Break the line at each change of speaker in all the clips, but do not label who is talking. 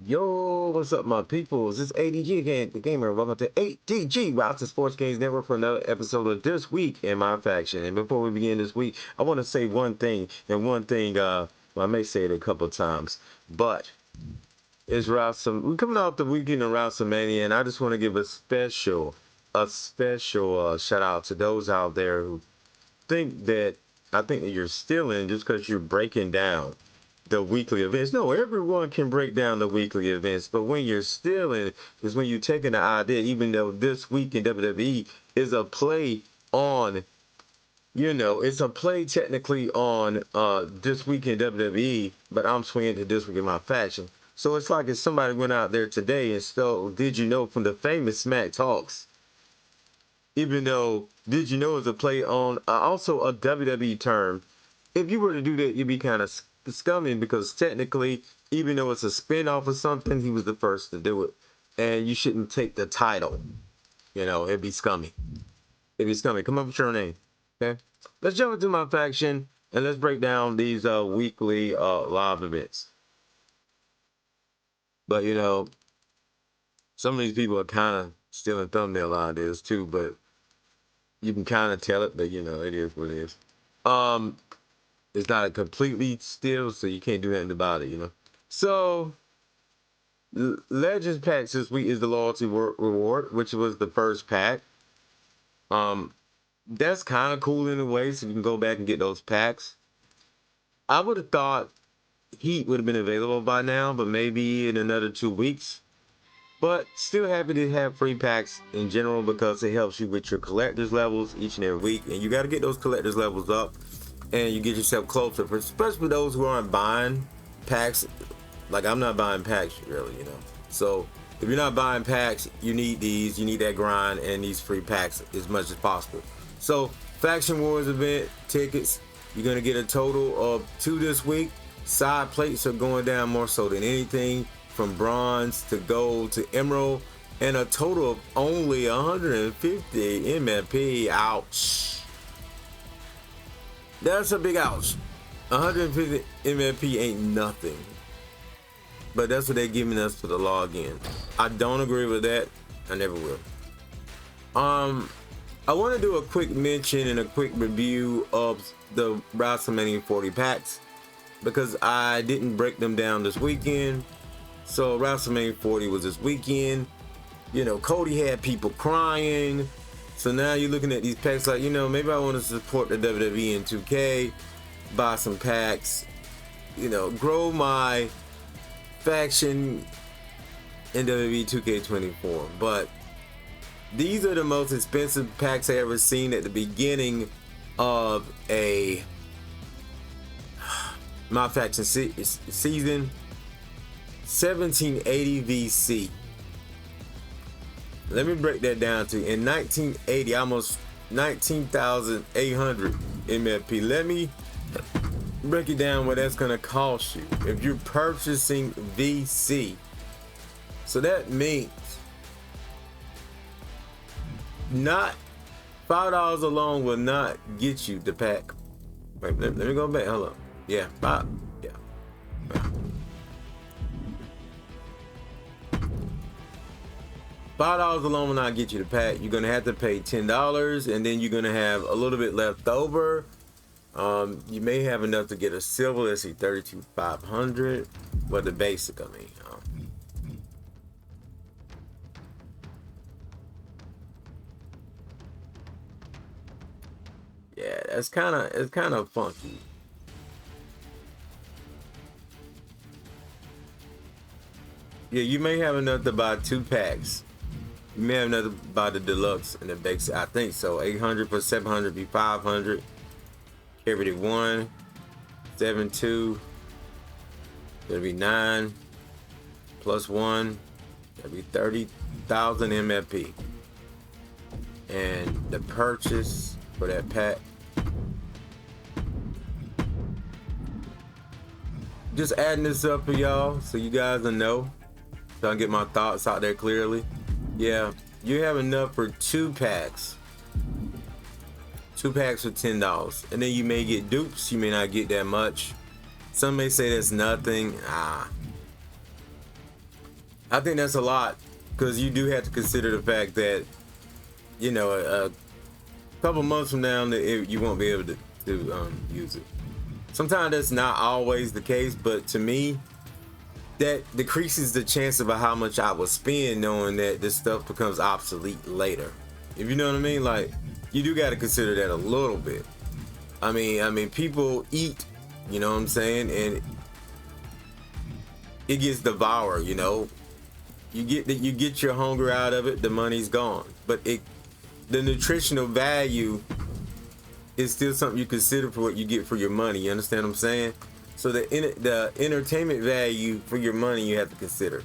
Yo, what's up, my peoples? It's ADG again, the gamer. Welcome to ADG, Routes to Sports Games Network, for another episode of This Week in My Faction. And before we begin this week, I want to say one thing, well, I may say it a couple of times, but it's we're coming off the weekend of WrestleMania, and I just want to give a special shout out to those out there who think that I think that you're stealing just because you're breaking down the weekly events. No, everyone can break down the weekly events, but when you're stealing is when you're taking the idea, even though This Week in WWE is a play on, it's a play technically on This Week in WWE, but I'm swinging to This Week in My Faction. So it's like if somebody went out there today and stole Did You Know from the famous Smack Talks, even though Did You Know is a play on also a WWE term. If you were to do that, you'd be kind of scummy because technically, even though it's a spin-off of something, he was the first to do it. And you shouldn't take the title. It'd be scummy. It'd be scummy. Come up with your name. Okay? Let's jump into my faction and let's break down these weekly live events. But some of these people are kind of stealing thumbnail ideas too, but you can kind of tell it, but it is what it is. It's not a completely steal, so you can't do nothing about it. So, Legends Packs this week is the loyalty reward, which was the first pack. That's kind of cool in a way, so you can go back and get those packs. I would have thought Heat would have been available by now, but maybe in another 2 weeks. But still happy to have free packs in general because it helps you with your collector's levels each and every week. And you got to get those collector's levels up and you get yourself closer, especially for those who aren't buying packs. Like I'm not buying packs really. So if you're not buying packs, you need these, you need that grind and these free packs as much as possible. So Faction Wars event tickets, you're going to get a total of 2 this week. Side plates are going down more so than anything, from bronze to gold to emerald, and a total of only 150 MFP. Ouch. That's a big ouch. 150 MFP ain't nothing. But that's what they're giving us for the login. I don't agree with that. I never will. I want to do a quick mention and a quick review of the WrestleMania 40 packs because I didn't break them down this weekend. So WrestleMania 40 was this weekend. Cody had people crying. So now you're looking at these packs like, maybe I want to support the WWE and 2K, buy some packs, grow my faction in WWE 2K24. But these are the most expensive packs I ever seen at the beginning of my faction season. 1780 VC. Let me break that down to you. In 1980, almost 19,800 MFP. Let me break it down what that's going to cost you if you're purchasing VC. So that means not $5 alone will not get you the pack. Wait, let me go back. Hold up. Yeah, $5. Yeah. $5 alone will not get you the pack. You're gonna have to pay $10, and then you're gonna have a little bit left over. You may have enough to get a silver. Let's see, 32,500. Well, the basic, I mean. Yeah, it's kind of funky. Yeah, you may have enough to buy 2 packs. You may have enough to buy the deluxe and the basic. I think so. 800 plus 700 be 500. Carry the 1, 7, 2. That'll be 9 plus 1. That'll be 30,000 MFP. And the purchase for that pack. Just adding this up for y'all so you guys will know. So I can get my thoughts out there clearly. Yeah, you have enough for 2 packs. 2 packs for $10. And then you may get dupes. You may not get that much. Some may say that's nothing. I think that's a lot, because you do have to consider the fact that, you know, a couple months from now you won't be able to use it. Sometimes that's not always the case, but to me, that decreases the chance of how much I will spend knowing that this stuff becomes obsolete later. If you know what I mean, like, you do got to consider that a little bit. I mean, people eat, you know what I'm saying, and it gets devoured. You know, you get your hunger out of it, the money's gone, but the nutritional value is still something you consider for what you get for your money. You understand what I'm saying? So the entertainment value for your money you have to consider.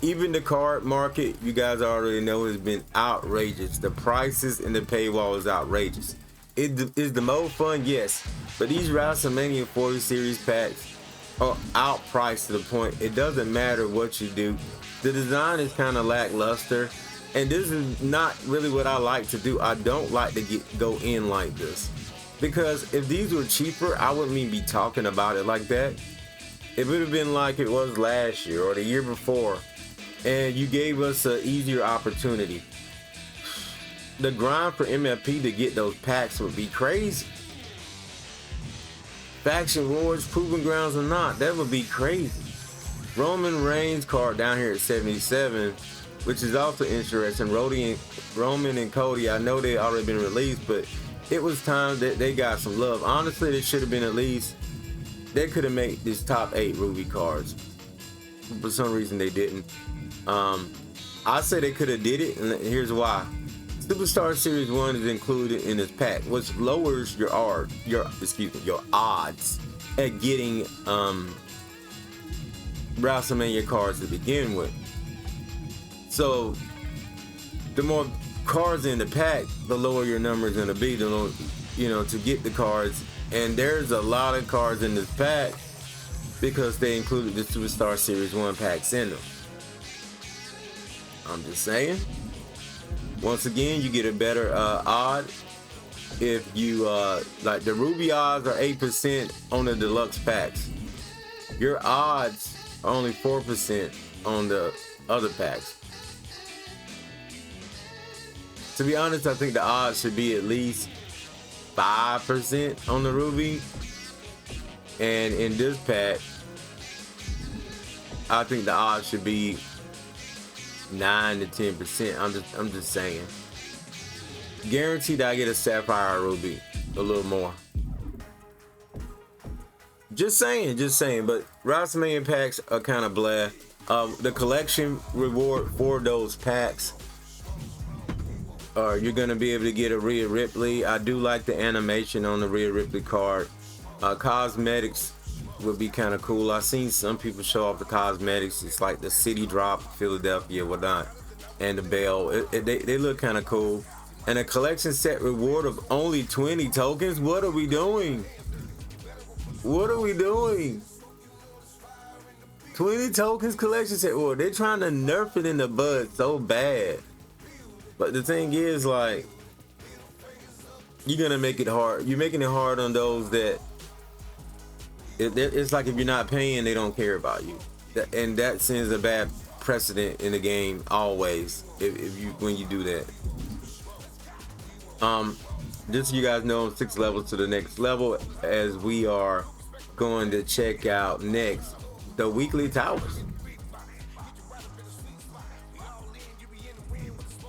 Even the card market, you guys already know, has been outrageous. The prices and the paywall is outrageous. Is the mode fun? Yes. But these WrestleMania 40 series packs are outpriced to the point it doesn't matter what you do. The design is kind of lackluster. And this is not really what I like to do. I don't like to go in like this. Because if these were cheaper, I wouldn't even be talking about it like that. It would have been like it was last year or the year before. And you gave us an easier opportunity. The grind for MFP to get those packs would be crazy. Faction Wars, Proving Grounds or not, that would be crazy. Roman Reigns card down here at 77, which is also interesting. Roman and Cody, I know they already been released, but it was time that they got some love. Honestly, they should have been at least, they could have made these top 8 Ruby cards. For some reason they didn't. I say they could have did it, and here's why. Superstar Series 1 is included in this pack, which lowers your odds at getting WrestleMania cards to begin with. So the more cards in the pack, the lower your number is going to be, the lower, you know, to get the cards. And there's a lot of cards in this pack because they included the Superstar Series 1 packs in them. I'm just saying. Once again, you get a better odd if you like the Ruby odds are 8% on the deluxe packs. Your odds are only 4% on the other packs. To be honest, I think the odds should be at least 5% on the Ruby. And in this pack, I think the odds should be 9 to 10%. I'm just saying. Guaranteed I get a Sapphire Ruby, a little more. Just saying. But WrestleMania packs are kind of blah. The collection reward for those packs, you're gonna be able to get a Rhea Ripley. I do like the animation on the Rhea Ripley card. Cosmetics would be kind of cool. I've seen some people show off the cosmetics. It's like the city drop, Philadelphia, whatnot, and the bell. They look kind of cool. And a collection set reward of only 20 tokens. What are we doing? 20 tokens collection set. Well, they're trying to nerf it in the bud so bad. But the thing is, like, you're gonna make it hard. You're making it hard on those that it's like if you're not paying, they don't care about you, and that sends a bad precedent in the game always. When you do that. Just so you guys know, 6 levels to the next level as we are going to check out next the weekly towers.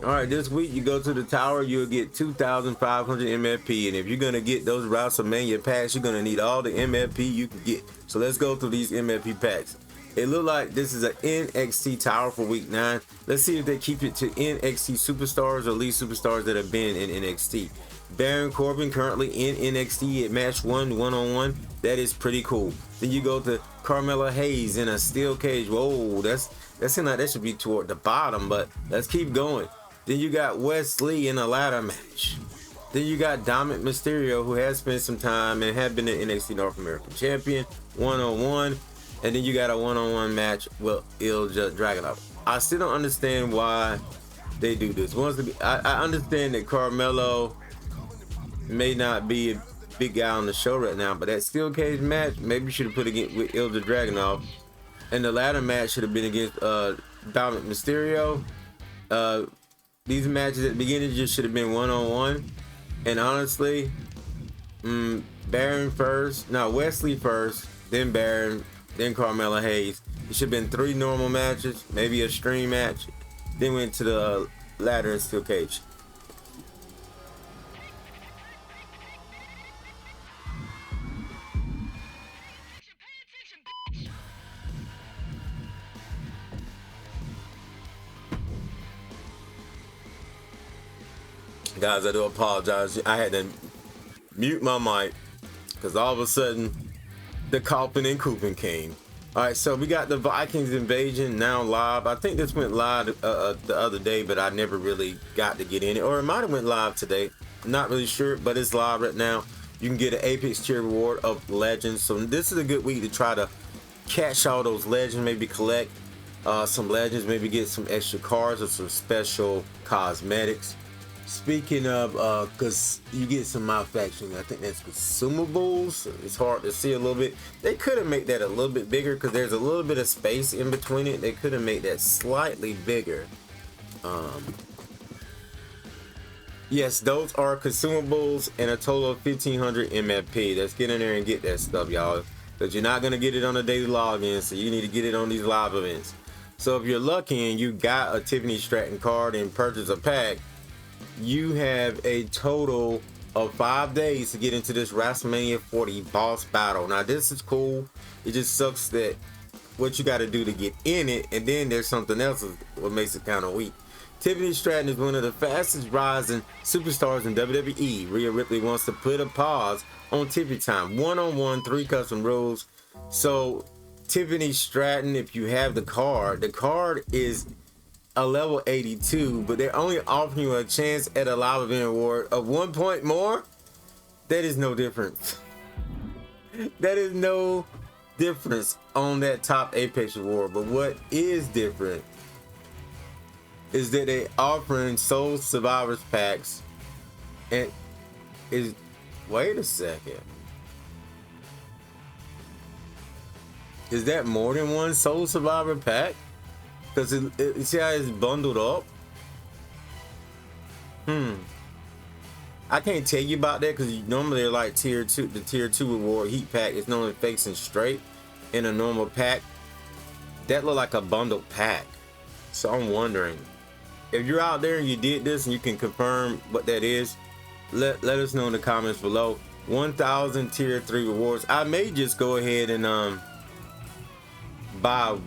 Alright, this week you go to the tower, you'll get 2,500 MFP, and if you're gonna get those WrestleMania packs, you're gonna need all the MFP you can get. So let's go through these MFP packs. It looked like this is an NXT tower for week 9. Let's see if they keep it to NXT superstars or elite superstars that have been in NXT. Baron Corbin currently in NXT at match 1 one-on-one. That is pretty cool. Then you go to Carmella Hayes in a steel cage. Whoa, that seems like that should be toward the bottom, but let's keep going. Then you got Wesley in a ladder match. Then you got Dominic Mysterio, who has spent some time and had been an NXT North American champion, one-on-one. And then you got a one-on-one match with Ilja Dragunov. I still don't understand why they do this. I understand that Carmelo may not be a big guy on the show right now, but that steel cage match, maybe you should have put it with Ilja Dragunov. And the ladder match should have been against Dominic Mysterio. These matches at the beginning just should have been one-on-one. And honestly, Baron first, no, Wesley first, then Baron, then Carmelo Hayes. It should have been 3 normal matches, maybe a stream match. Then went to the ladder and steel cage. Guys, I do apologize. I had to mute my mic because all of a sudden the coughing and cooping came. All right, so we got the Vikings invasion now live. I think this went live the other day, but I never really got to get in it, or it might have went live today. I'm not really sure, but it's live right now. You can get an Apex tier reward of legends. So this is a good week to try to catch all those legends, maybe collect some legends, maybe get some extra cards or some special cosmetics. Speaking of, because you get some MyFaction, I think that's consumables. It's hard to see a little bit. They could have made that a little bit bigger because there's a little bit of space in between it. They could have made that slightly bigger. Yes, those are consumables and a total of 1500 MFP. Let's get in there and get that stuff, y'all. Because you're not going to get it on a daily login, so you need to get it on these live events. So if you're lucky and you got a Tiffany Stratton card and purchase a pack, you have a total of 5 days to get into this WrestleMania 40 boss battle. Now this is cool. It just sucks that what you got to do to get in it, and then there's something else what makes it kind of weak. Tiffany Stratton is one of the fastest rising superstars in WWE. Rhea Ripley wants to put a pause on Tiffy time. 1-on-1, 3 custom rules. So Tiffany Stratton, if you have the card is a level 82, but they're only offering you a chance at a live event award of 1 point more. That is no difference. That is no difference on that top Apex award. But what is different is that they offering Soul Survivors packs, and is wait a second. Is that more than one Soul Survivor pack? Because see how it's bundled up? I can't tell you about that because normally they're like tier 2. The tier 2 reward heat pack is normally facing straight in a normal pack. That look like a bundled pack. So I'm wondering if you're out there and you did this and you can confirm what that is. Let us know in the comments below. 1000 tier 3 rewards. I may just go ahead and buy.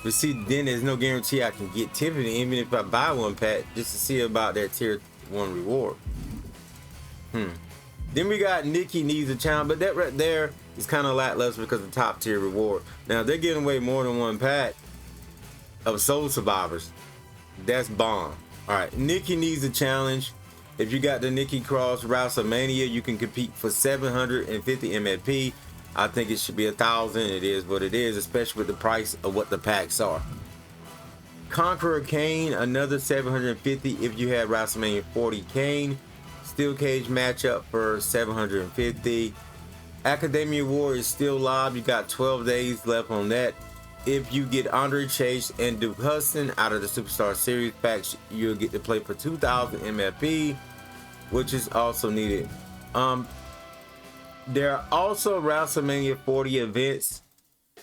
But see, then there's no guarantee I can get Tiffany even if I buy one pack just to see about that tier 1 reward. Then we got Nikki needs a challenge, but that right there is kind of lackluster because of the top tier reward. Now they're giving away more than one pack of Soul Survivors. That's bomb. All right, Nikki needs a challenge. If you got the Nikki Cross WrestleMania, you can compete for 750 MFP. I think it should be 1000. It is what it is, especially with the price of what the packs are. Conqueror Kane, another 750 if you had WrestleMania 40 Kane. Steel cage matchup for 750. Academia War is still live. You got 12 days left on that. If you get Andre Chase and Duke Hudson out of the Superstar Series packs, you'll get to play for 2000 MFP, which is also needed. There are also WrestleMania 40 events.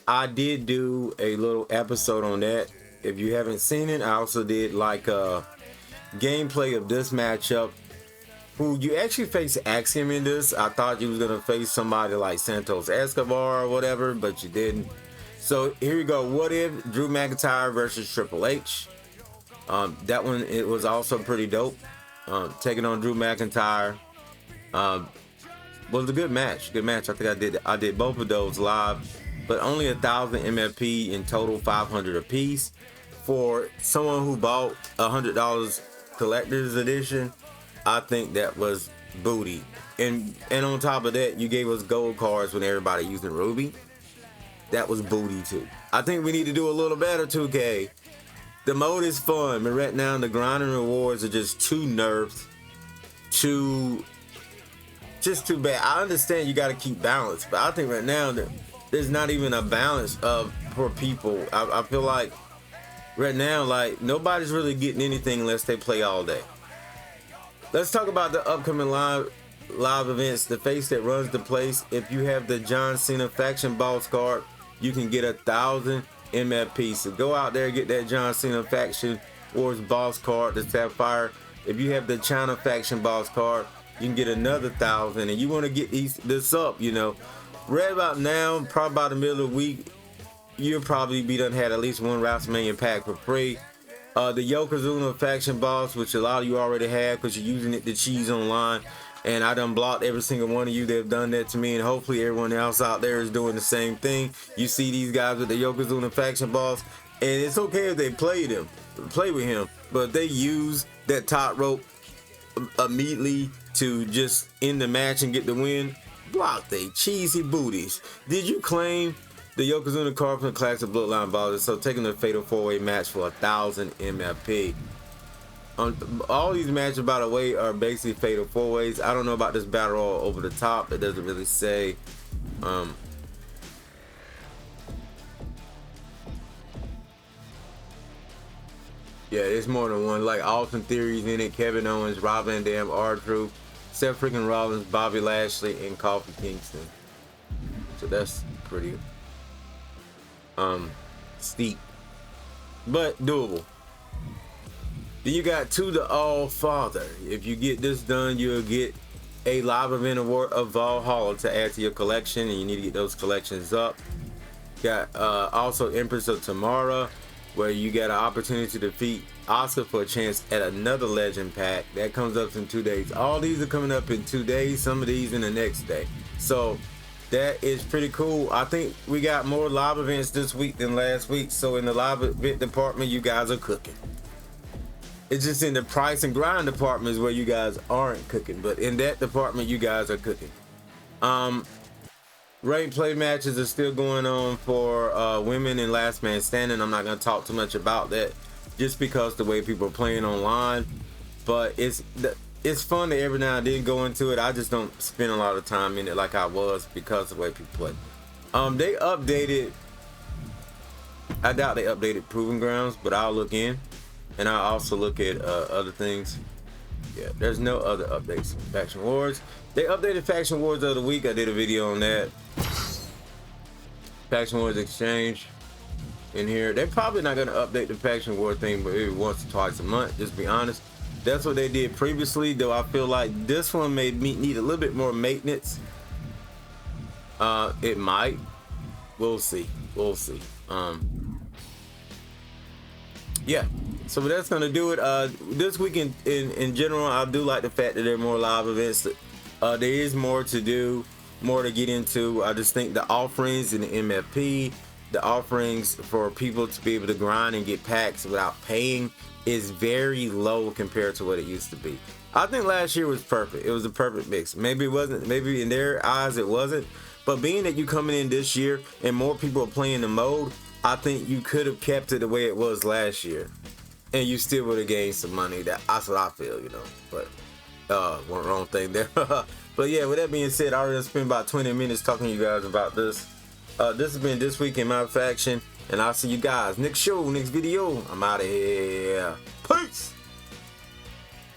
I did do a little episode on that. If you haven't seen it, I also did like a gameplay of this matchup. Who you actually face Axiom in this. I thought you was gonna face somebody like Santos Escobar or whatever, but you didn't. So here we go. What if Drew McIntyre versus Triple H? That one, it was also pretty dope. Taking on Drew McIntyre. Was a good match. Good match. I think I did both of those live, but only 1000 MFP in total, 500 apiece. For someone who bought $100 collector's edition, I think that was booty. And on top of that, you gave us gold cards when everybody using Ruby. That was booty too. I think we need to do a little better, 2K. The mode is fun, but right now the grinding rewards are just too nerfed, just too bad. I understand you got to keep balance, but I think right now there's not even a balance of for people. I feel like right now, like, nobody's really getting anything unless they play all day. Let's talk about the upcoming live events. The face that runs the place. If you have the John Cena Faction Boss card, you can get 1,000 MFP. So go out there and get that John Cena Faction Wars Boss card, the Sapphire. If you have the China Faction Boss card, you can get another 1,000. And you want to get this up, you know. Right about now, probably by the middle of the week, you'll probably be done had at least one WrestleMania pack for free. The Yokozuna Faction Boss, which a lot of you already have because you're using it to cheese online. And I done blocked every single one of you that have done that to me. And hopefully everyone else out there is doing the same thing. You see these guys with the Yokozuna Faction Boss. And it's okay if they play with him. But they use that top rope immediately to just end the match and get the win. Block they cheesy booties. Did you claim the Yokozuna card from the Classic Bloodline Ballers? So taking the Fatal 4-Way match for 1,000 MFP. All these matches, by the way, are basically Fatal 4-Ways. I don't know about this Battle Royal over the top. It doesn't really say. Yeah, it's more than one. Like Austin Theory's in it, Kevin Owens, Rob Van Dam, R-Truth, Seth freaking Rollins, Bobby Lashley, and Kofi Kingston. So that's pretty steep, but doable. Then you got To the All Father. If you get this done, you'll get a live event award of Valhalla to add to your collection, and you need to get those collections up. Got also Empress of Tomorrow, where you get an opportunity to defeat Asuka for a chance at another legend pack. That comes up in 2 days. All these are coming up in 2 days, some of these in the next day. So that is pretty cool. I think we got more live events this week than last week. So in the live event department, you guys are cooking. It's just in the price and grind department is where you guys aren't cooking. But in that department, you guys are cooking. Ranked play matches are still going on for women in Last Man Standing. I'm not going to talk too much about that just because the way people are playing online. But it's fun to every now and then go into it. I just don't spend a lot of time in it like I was because of the way people play. They updated. I doubt they updated Proving Grounds, but I'll look in. And I'll also look at other things. Yeah, there's no other updates. Faction Wars. They updated Faction Wars the other week. I did a video on that. Faction Wars Exchange in here. They're probably not going to update the Faction War thing, but maybe once or twice a month, just be honest. That's what they did previously, though I feel like this one may need a little bit more maintenance. It might. We'll see. We'll see. Yeah. So that's gonna do it. This week in general, I do like the fact that there are more live events. There is more to do, more to get into. I just think the offerings in the MFP, the offerings for people to be able to grind and get packs without paying is very low compared to what it used to be. I think last year was perfect. It was a perfect mix. Maybe it wasn't. Maybe in their eyes it wasn't. But being that you coming in this year and more people are playing the mode, I think you could have kept it the way it was last year. And you still would have gained some money. That's what I feel, you know. But one wrong thing there. But yeah, with that being said, I already spent about 20 minutes talking to you guys about this. This has been This Week in My Faction, and I'll see you guys next show, next video. I'm out of here.